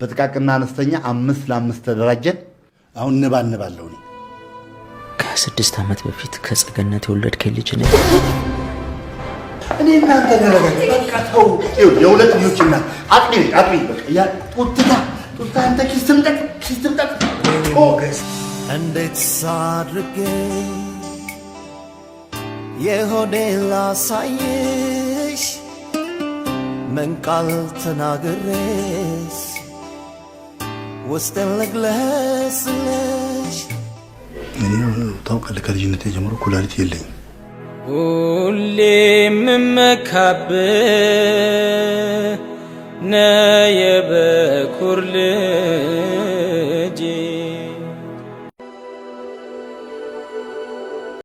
በጥቃቅና አነስተኛ 5 ለ5 ተደራጀን። አሁን እንባንባለው ነው። ከ6 ዓመት በፊት ከጸገነት የወለድከኝ ልጅ ነኝ። እኔ እናንተ ደረጋኝ በቃ ተው። የሁለት ልጆች እናት አጥቢ በቃ ያ ጡታ አንተ ኪስትምጠቅ ኦገስ እንዴት ሳድርጌ የሆዴ ላሳይሽ ምን ቃል ተናግሬስ ውስጤን ልግለጽልሽ። እኔ ታውቃለህ ከልጅነቴ ጀምሮ ኩላሊት የለኝም። ሁሌ የምመካብህ ነህ የበኩር ልጅ